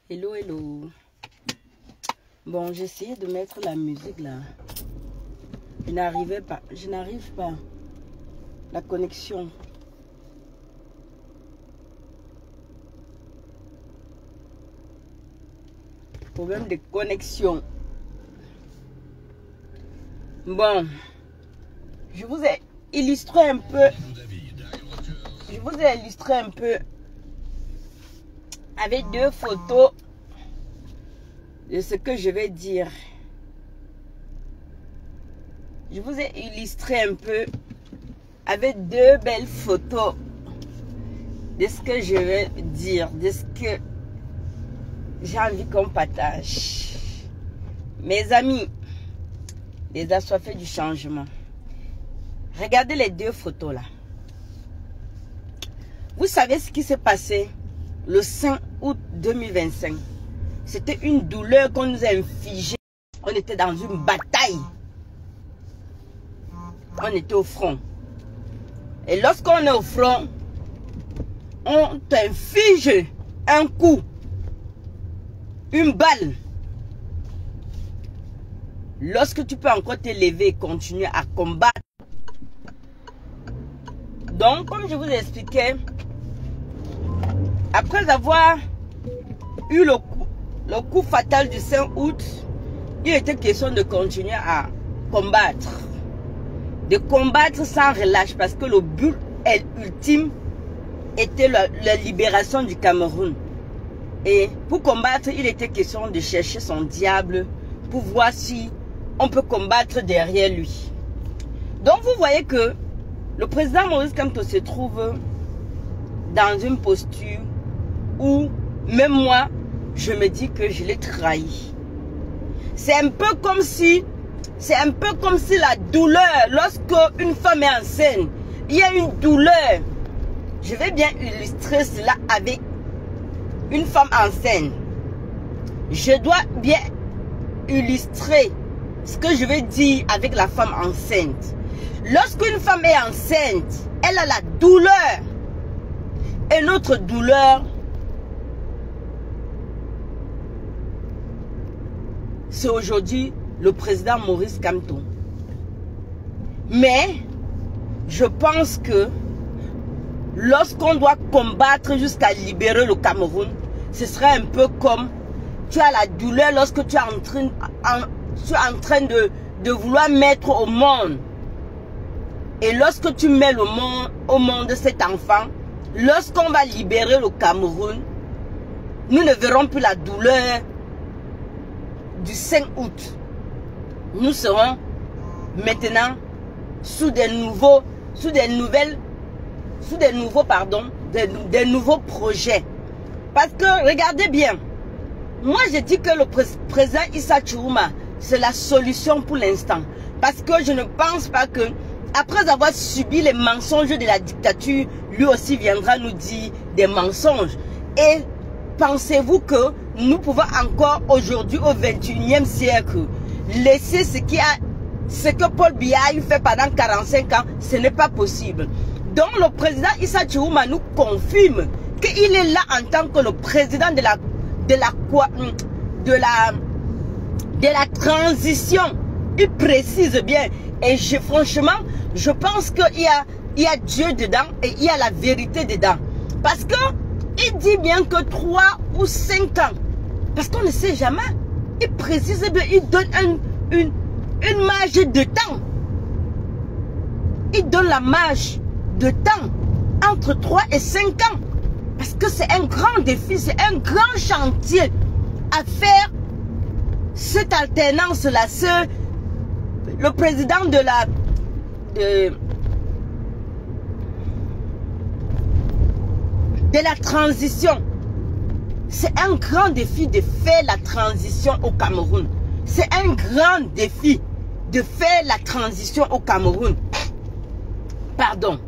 Hello, hello. Bon, j'ai essayé de mettre la musique là. Je n'arrive pas. La connexion. Problème de connexion. Bon, je vous ai illustré un peu. Avec deux photos de ce que je vais dire. Je vous ai illustré un peu avec deux belles photos de ce que je vais dire, de ce que j'ai envie qu'on partage. Mes amis, les assoiffés du changement, regardez les deux photos là. Vous savez ce qui s'est passé le 5 août 2025. C'était une douleur qu'on nous a infligée. On était dans une bataille. On était au front. Et lorsqu'on est au front, on t'inflige un coup, une balle. Lorsque tu peux encore t'élever et continuer à combattre. Donc, comme je vous expliquais, après avoir eu le coup fatal du 5 août, il était question de continuer à combattre. De combattre sans relâche parce que le but ultime était la libération du Cameroun. Et pour combattre, il était question de chercher son diable pour voir si on peut combattre derrière lui. Donc vous voyez que le président Maurice Kamto se trouve dans une posture où même moi, je me dis que je l'ai trahi. C'est un peu comme si la douleur, lorsque une femme est enceinte, il y a une douleur. Je vais bien illustrer cela avec une femme enceinte. Je dois bien illustrer ce que je vais dire avec la femme enceinte. Lorsqu'une femme est enceinte, elle a la douleur. Et notre douleur, c'est aujourd'hui le président Maurice Kamto. Mais je pense que lorsqu'on doit combattre jusqu'à libérer le Cameroun, ce serait un peu comme tu as la douleur lorsque tu es en train de vouloir mettre au monde. Et lorsque tu mets au monde cet enfant, lorsqu'on va libérer le Cameroun, nous ne verrons plus la douleur du 5 août. Nous serons maintenant sous des nouveaux projets. Parce que regardez bien, moi je dis que le président Issa Chourouma, c'est la solution pour l'instant. Parce que je ne pense pas que après avoir subi les mensonges de la dictature, lui aussi viendra nous dire des mensonges. Et pensez-vous que nous pouvons encore aujourd'hui au 21e siècle laisser ce que Paul Biya a fait pendant 45 ans? Ce n'est pas possible. Donc le président Issa Chourouma nous confirme qu'il est là en tant que le président de la transition. Il précise bien. Et franchement, je pense qu'il y a Dieu dedans et il y a la vérité dedans. Parce que il dit bien que 3 ou 5 ans. Parce qu'on ne sait jamais. Il précise bien, il donne une marge de temps. Il donne la marge de temps entre 3 et 5 ans. Parce que c'est un grand défi, c'est un grand chantier à faire cette alternance-là. Le président de la transition. C'est un grand défi de faire la transition au Cameroun. C'est un grand défi de faire la transition au Cameroun. Pardon.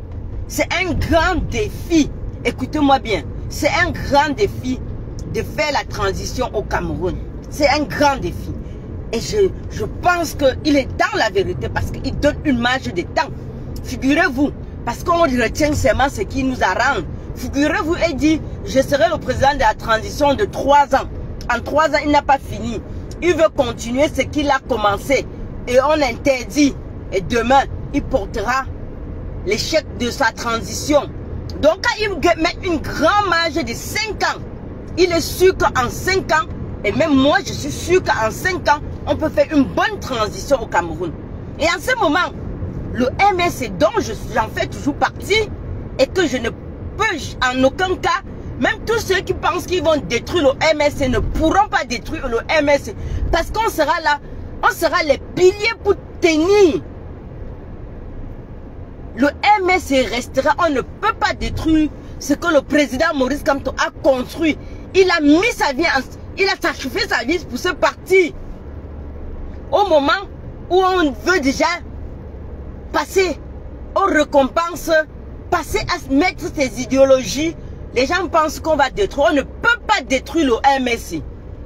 C'est un grand défi. Écoutez-moi bien. C'est un grand défi de faire la transition au Cameroun. C'est un grand défi. Et je pense qu'il est dans la vérité parce qu'il donne une marge de temps. Figurez-vous, parce qu'on retient seulement ce qui nous arrange. Figurez-vous, il dit, je serai le président de la transition de 3 ans. en 3 ans, il n'a pas fini. Il veut continuer ce qu'il a commencé. Et on interdit. Et demain, il portera l'échec de sa transition. Donc, quand il met une grande marge de 5 ans, il est sûr qu'en 5 ans, et même moi, je suis sûr qu'en 5 ans, on peut faire une bonne transition au Cameroun. Et en ce moment, le MSC dont j'en fais toujours partie, et que je ne peux en aucun cas, même tous ceux qui pensent qu'ils vont détruire le MSC ne pourront pas détruire le MSC. Parce qu'on sera là, on sera les piliers pour tenir. Le MSC restera, on ne peut pas détruire ce que le président Maurice Kamto a construit. Il a mis sa vie, il a sacrifié sa vie pour ce parti. Au moment où on veut déjà passer aux récompenses, passer à mettre ses idéologies, les gens pensent qu'on va détruire. On ne peut pas détruire le MSC.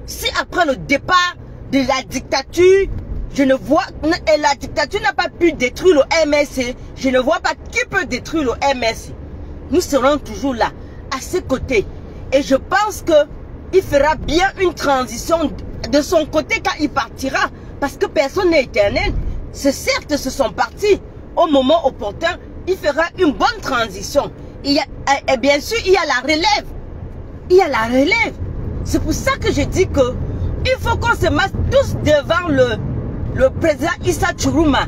Si après le départ de la dictature, je ne vois, et la dictature n'a pas pu détruire le MSC, je ne vois pas qui peut détruire le MSC. Nous serons toujours là, à ses côtés. Et je pense qu'il fera bien une transition de son côté quand il partira. Parce que personne n'est éternel. C'est certes, ce sont partis. Au moment opportun, il fera une bonne transition. Et bien sûr, il y a la relève. Il y a la relève. C'est pour ça que je dis que il faut qu'on se masse tous devant le président Issa Tchourouma.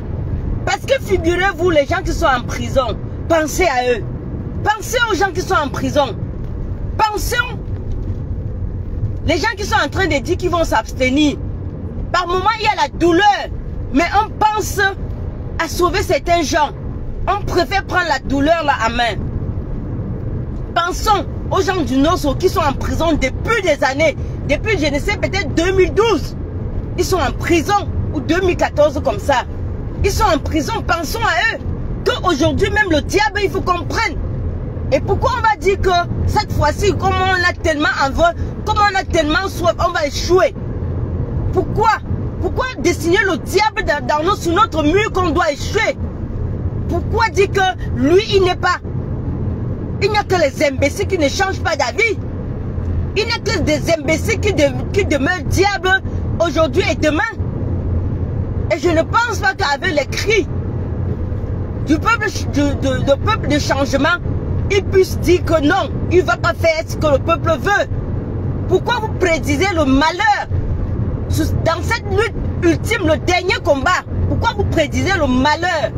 Parce que figurez-vous, les gens qui sont en prison, pensez à eux. Pensez aux gens qui sont en prison. Pensez les gens qui sont en train de dire qu'ils vont s'abstenir. Par moment, il y a la douleur. Mais on pense à sauver certains gens. On préfère prendre la douleur là à main. Pensons aux gens du Nosso qui sont en prison depuis des années. Depuis, je ne sais, peut-être 2012. Ils sont en prison. Ou 2014 comme ça. Ils sont en prison. Pensons à eux. Qu'aujourd'hui, même le diable, il faut qu'on prenne. Et pourquoi on va dire que cette fois-ci, comme on a tellement envie, comme on a tellement soif, on va échouer? Pourquoi? Pourquoi dessiner le diable sur notre mur qu'on doit échouer? Pourquoi dire que lui, il n'est pas? Il n'y a que les imbéciles qui ne changent pas d'avis. Il n'y a que des imbéciles qui demeurent diables aujourd'hui et demain. Et je ne pense pas qu'avec les cris du peuple, peuple de changement, il puisse dire que non, il ne va pas faire ce que le peuple veut. Pourquoi vous prédisez le malheur? Dans cette lutte ultime, le dernier combat, pourquoi vous prédisez le malheur?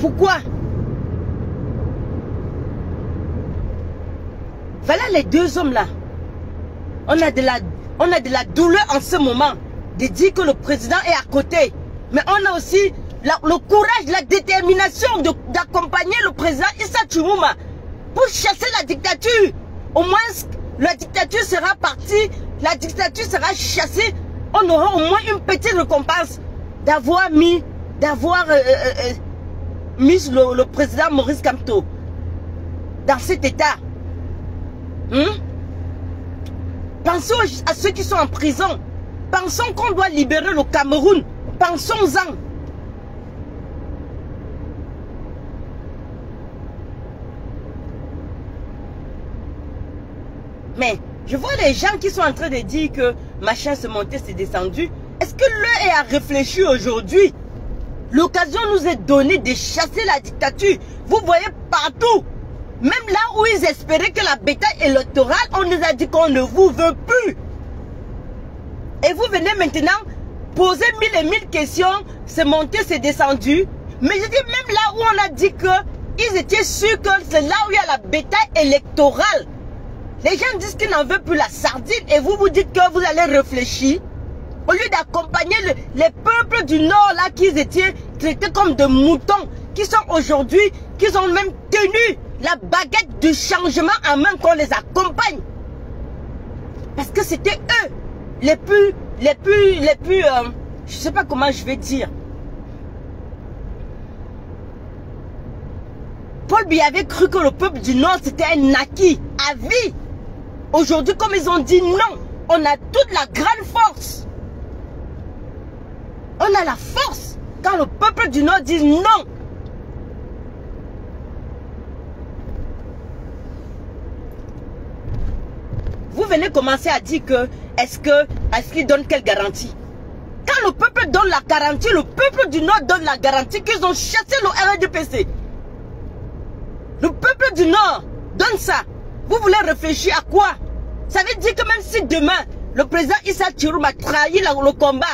Pourquoi? Voilà les deux hommes là. On a de la douleur en ce moment de dire que le président est à côté. Mais on a aussi le courage, la détermination d'accompagner le président Issa Tchourouma pour chasser la dictature. Au moins, la dictature sera partie, la dictature sera chassée. On aura au moins une petite récompense d'avoir mis le président Maurice Kamto dans cet état. Pensons à ceux qui sont en prison. Pensons qu'on doit libérer le Cameroun. Pensons-en. Mais je vois les gens qui sont en train de dire que machin se montait, c'est descendu. Est-ce que l'heure est à réfléchir aujourd'hui? L'occasion nous est donnée de chasser la dictature. Vous voyez partout. Même là où ils espéraient que la bataille électorale, on nous a dit qu'on ne vous veut plus. Et vous venez maintenant poser 1000 et 1000 questions, c'est monté, c'est descendu. Mais je dis même là où on a dit qu'ils étaient sûrs que c'est là où il y a la bataille électorale. Les gens disent qu'ils n'en veulent plus la sardine et vous vous dites que vous allez réfléchir. Au lieu d'accompagner les peuples du Nord là qui étaient traités comme des moutons, qui sont aujourd'hui, qui ont même tenu la baguette du changement en main, qu'on les accompagne. Parce que c'était eux les plus, je sais pas comment je vais dire. Paul Biya avait cru que le peuple du Nord c'était un acquis à vie. Aujourd'hui, comme ils ont dit non, on a toute la grande force. On a la force quand le peuple du Nord dit non. venez commencer à dire que est-ce qu'il donne quelle garantie? Quand le peuple donne la garantie, le peuple du Nord donne la garantie qu'ils ont chassé le RDPC. Le peuple du Nord donne ça. Vous voulez réfléchir à quoi? Ça veut dire que même si demain, le président Issa Tchiroum a trahi le combat,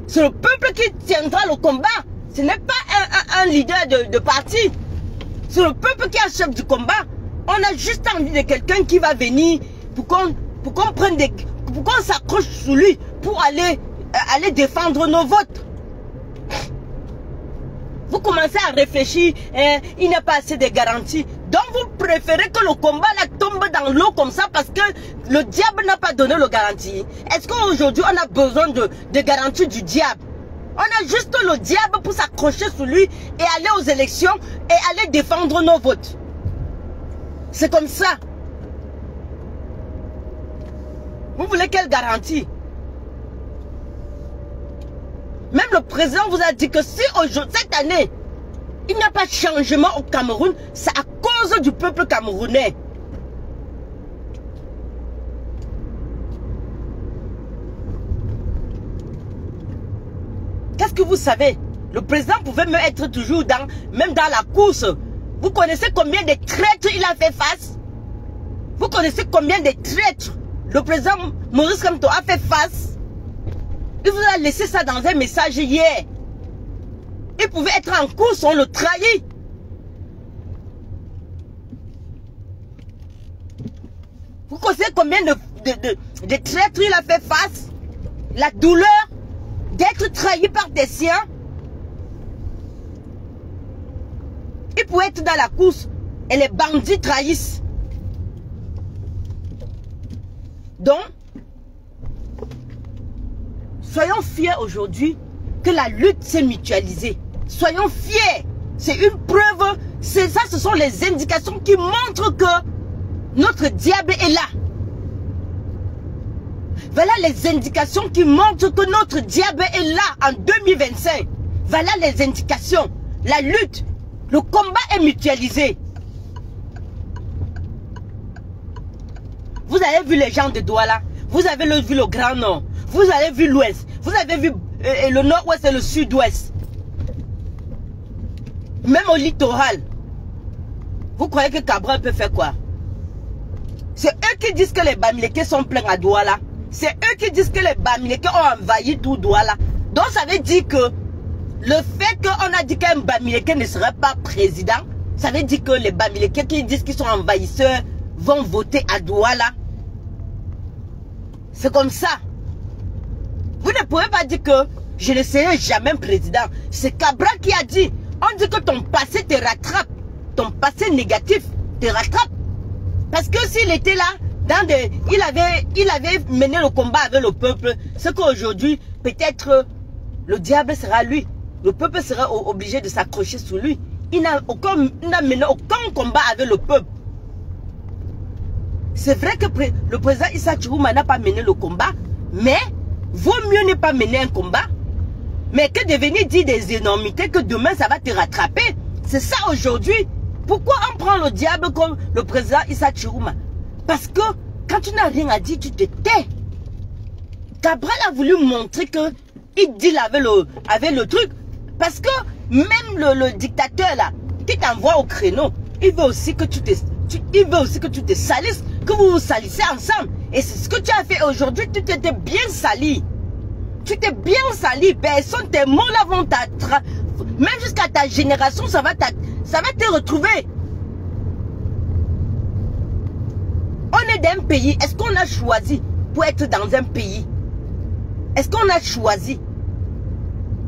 c'est le peuple qui tiendra le combat. Ce n'est pas un leader de parti. C'est le peuple qui est le chef du combat. On a juste envie de quelqu'un qui va venir pour qu'on prenne pour qu'on s'accroche sous lui pour aller défendre nos votes. Vous commencez à réfléchir, il n'y a pas assez de garanties. Donc vous préférez que le combat là tombe dans l'eau comme ça parce que le diable n'a pas donné le garantie. Est-ce qu'aujourd'hui on a besoin de garanties du diable? On a juste le diable pour s'accrocher sous lui et aller aux élections et aller défendre nos votes. C'est comme ça. Vous voulez quelle garantie? Même le président vous a dit que si aujourd'hui, cette année, il n'y a pas de changement au Cameroun, c'est à cause du peuple camerounais. Qu'est-ce que vous savez? Le président pouvait même être toujours même dans la course. Vous connaissez combien de traîtres il a fait face? Vous connaissez combien de traîtres le président Maurice Kamto a fait face? Il vous a laissé ça dans un message hier. Il pouvait être en course, on le trahit. Vous connaissez combien de traîtres il a fait face? La douleur d'être trahi par des siens. Il pouvait être dans la course et les bandits trahissent. Donc, soyons fiers aujourd'hui que la lutte s'est mutualisée. Soyons fiers. C'est une preuve. C'est ça, ce sont les indications qui montrent que notre diable est là. Voilà les indications qui montrent que notre diable est là en 2025. Voilà les indications. La lutte, le combat est mutualisé. Vous avez vu les gens de Douala. Vous avez vu le Grand Nord. Vous avez vu l'Ouest. Vous avez vu le Nord-Ouest et le Sud-Ouest. Même au littoral. Vous croyez que Cabral peut faire quoi? C'est eux qui disent que les Bamileke sont pleins à Douala. C'est eux qui disent que les Bamileke ont envahi tout Douala. Donc ça veut dire que le fait qu'on a dit qu'un Bamileke ne serait pas président, ça veut dire que les Bamileke qui disent qu'ils sont envahisseurs vont voter à Douala. C'est comme ça. Vous ne pouvez pas dire que je ne serai jamais président. C'est Cabral qui a dit. On dit que ton passé te rattrape. Ton passé négatif te rattrape. Parce que s'il était là, il avait mené le combat avec le peuple. C'est qu'aujourd'hui, peut-être le diable sera lui. Le peuple sera obligé de s'accrocher sous lui. Il n'a mené aucun combat avec le peuple. C'est vrai que le président Issa Tchiroum n'a pas mené le combat, mais vaut mieux ne pas mener un combat, mais que de venir dire des énormités que demain ça va te rattraper. C'est ça aujourd'hui. Pourquoi on prend le diable comme le président Issa Tchiroum? Parce que quand tu n'as rien à dire, tu te tais. Cabral a voulu montrer que il deal avec le truc. Parce que même le dictateur là, qui t'envoie au créneau, il veut aussi que tu te salisses, que vous vous salissez ensemble. Et c'est ce que tu as fait aujourd'hui. Tu t'étais bien sali. Tu t'es bien sali. Personne, tes mots là vont t'attraper. Même jusqu'à ta génération, ça va te retrouver. On est d'un pays. Est-ce qu'on a choisi pour être dans un pays? Est-ce qu'on a choisi?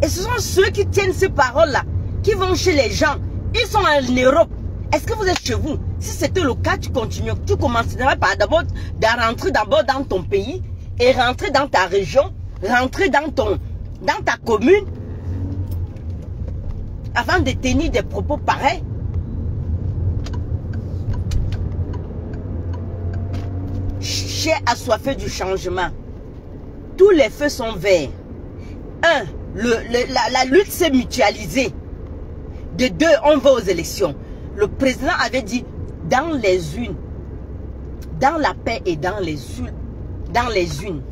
Et ce sont ceux qui tiennent ces paroles-là, qui vont chez les gens. Ils sont en Europe. Est-ce que vous êtes chez vous? Si c'était le cas, tu continues. Tu commencerais par d'abord de rentrer d'abord dans ton pays et rentrer dans ta région, rentrer dans ta commune avant de tenir des propos pareils. Cher assoiffé du changement. Tous les feux sont verts. Un, la lutte s'est mutualisée. De deux, on va aux élections. Le président avait dit, dans les unes, dans la paix et dans les dans les unes.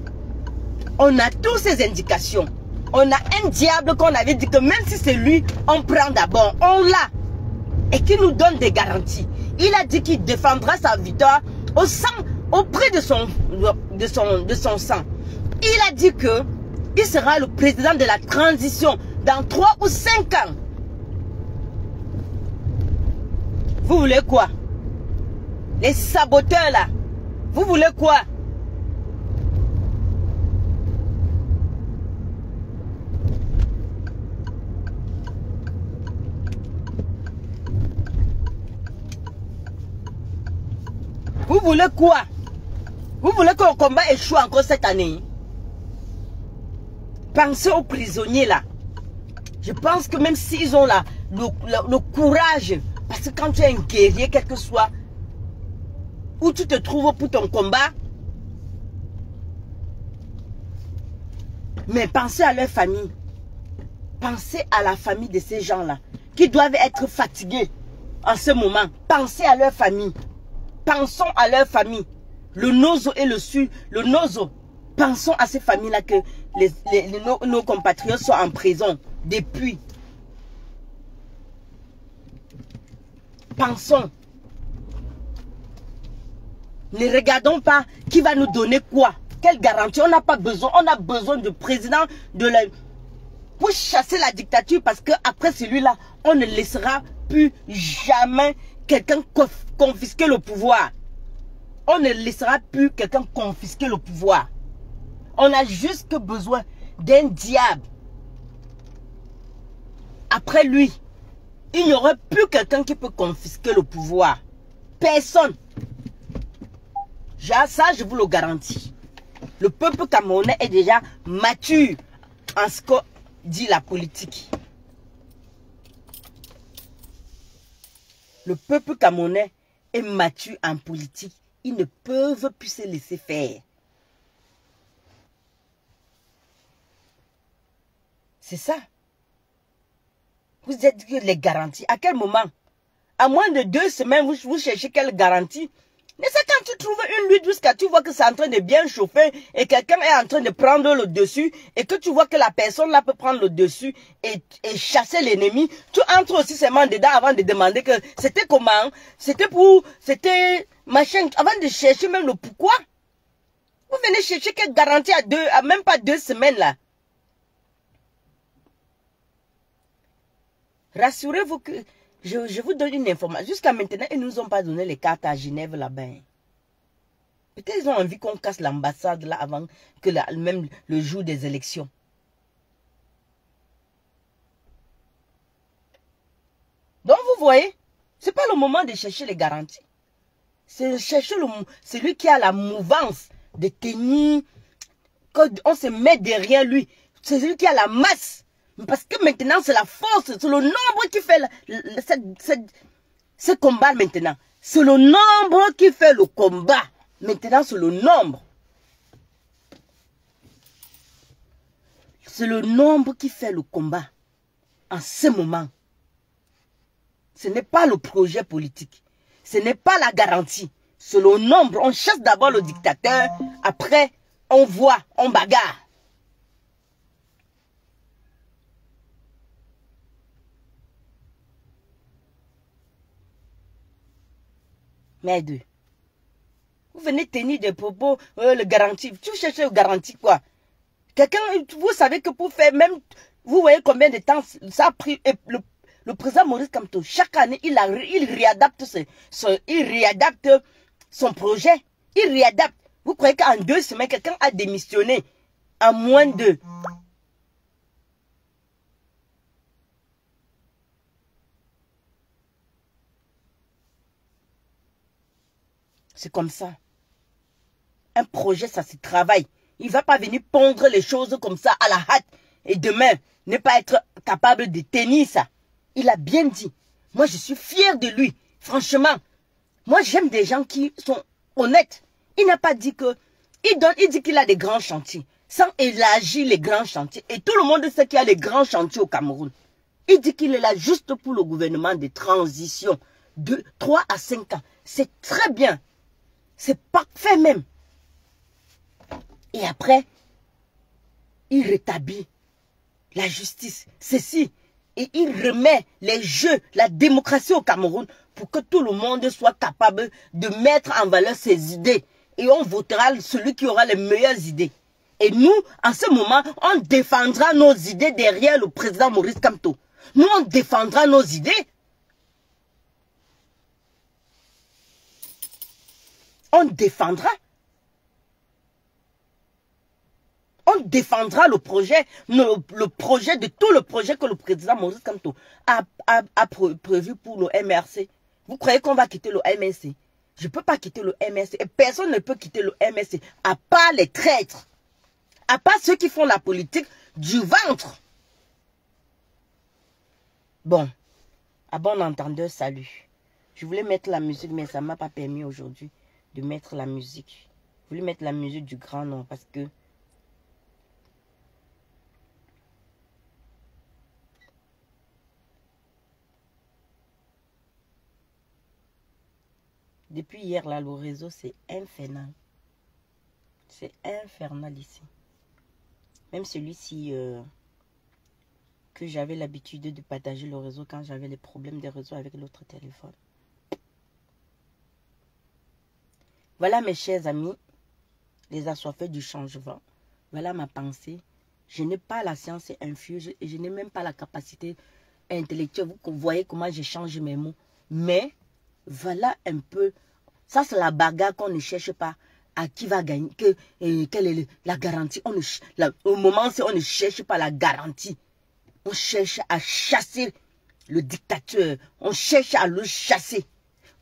On a toutes ces indications. On a un diable qu'on avait dit que même si c'est lui, on prend d'abord. On l'a. Et qui nous donne des garanties. Il a dit qu'il défendra sa victoire au sang, au prix de son sang. Il a dit que il sera le président de la transition dans 3 ou 5 ans. Vous voulez quoi? Les saboteurs là, vous voulez quoi? Vous voulez quoi? Vous voulez que le combat échoue encore cette année? Pensez aux prisonniers là. Je pense que même s'ils ont le courage, parce que quand tu es un guerrier, quel que soit où tu te trouves pour ton combat, mais pensez à leur famille. Pensez à la famille de ces gens-là qui doivent être fatigués en ce moment. Pensez à leur famille. Pensons à leur famille. Le Nozo et le Sud, le Nozo. Pensons à ces familles-là que nos compatriotes sont en prison depuis. Pensons. Ne regardons pas qui va nous donner quoi. Quelle garantie? On n'a pas besoin. On a besoin du président pour chasser la dictature, parce qu'après celui-là, on ne laissera plus jamais quelqu'un confisquer le pouvoir. On ne laissera plus quelqu'un confisquer le pouvoir. On a juste besoin d'un diable. Après lui, il n'y aurait plus quelqu'un qui peut confisquer le pouvoir. Personne. Ça, je vous le garantis. Le peuple camerounais est déjà mature en ce que dit la politique. Le peuple camerounais est mature en politique. Ils ne peuvent plus se laisser faire. C'est ça. Vous êtes les garanties. À quel moment? À moins de 2 semaines, vous cherchez quelle garantie? Mais c'est quand tu trouves une lutte jusqu'à tu vois que c'est en train de bien chauffer et quelqu'un est en train de prendre le dessus et que tu vois que la personne là peut prendre le dessus et chasser l'ennemi. Tu entres aussi seulement dedans avant de demander que c'était comment, c'était machin, avant de chercher même le pourquoi. Vous venez chercher quelle garantie à même pas 2 semaines là. Rassurez-vous que je vous donne une information. Jusqu'à maintenant, ils ne nous ont pas donné les cartes à Genève là-bas. Peut-être qu'ils ont envie qu'on casse l'ambassade là avant que même le jour des élections. Donc vous voyez, ce n'est pas le moment de chercher les garanties. C'est chercher celui qui a la mouvance de tenir, qu'on se met derrière lui. C'est celui qui a la masse. Parce que maintenant, c'est la force, c'est le nombre qui fait ce combat maintenant. C'est le nombre qui fait le combat. Maintenant, c'est le nombre. C'est le nombre qui fait le combat. En ce moment. Ce n'est pas le projet politique. Ce n'est pas la garantie. C'est le nombre. On chasse d'abord le dictateur. Après, on voit, on bagarre. Merde. Vous venez tenir des propos, le garantie. Tu cherches le garantie quoi? Quelqu'un, vous savez que pour faire même, vous voyez combien de temps ça a pris. Le président Maurice Kamto, chaque année, il réadapte son projet. Il réadapte. Vous croyez qu'en 2 semaines, quelqu'un a démissionné en moins de... C'est comme ça. Un projet, ça se travaille. Il ne va pas venir pondre les choses comme ça à la hâte. Et demain, ne pas être capable de tenir ça. Il a bien dit. Moi, je suis fier de lui. Franchement. Moi, j'aime des gens qui sont honnêtes. Il n'a pas dit que... Il dit qu'il a des grands chantiers. Sans élargir les grands chantiers. Et tout le monde sait qu'il y a les grands chantiers au Cameroun. Il dit qu'il est là juste pour le gouvernement de transition. De 3 à 5 ans. C'est très bien. C'est parfait même. Et après, il rétablit la justice, ceci. Et il remet les jeux, la démocratie au Cameroun pour que tout le monde soit capable de mettre en valeur ses idées. Et on votera celui qui aura les meilleures idées. Et nous, en ce moment, on défendra nos idées derrière le président Maurice Kamto. Nous, on défendra nos idées. On défendra. On défendra le projet, le projet de tout le projet que le président Maurice Kamto a prévu pour le MRC. Vous croyez qu'on va quitter le MRC? Je ne peux pas quitter le MRC. Et personne ne peut quitter le MRC, à part les traîtres. À part ceux qui font la politique du ventre. Bon, à bon entendeur, salut. Je voulais mettre la musique, mais ça ne m'a pas permis aujourd'hui de mettre la musique. Je voulais mettre la musique du grand nom parce que depuis hier, là, le réseau, c'est infernal. C'est infernal ici. Même celui-ci que j'avais l'habitude de partager le réseau quand j'avais les problèmes de réseau avec l'autre téléphone. Voilà mes chers amis, les assoiffés du changement. Voilà ma pensée. Je n'ai pas la science infuse et je n'ai même pas la capacité intellectuelle. Vous voyez comment je change mes mots. Mais voilà un peu. Ça, c'est la bagarre qu'on ne cherche pas. À qui va gagner, quelle est la garantie. Au moment où on ne cherche pas la garantie. On cherche à chasser le dictateur. On cherche à le chasser.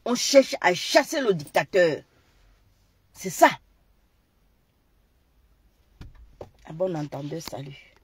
On cherche à chasser le dictateur. C'est ça. À bon entendeur, salut.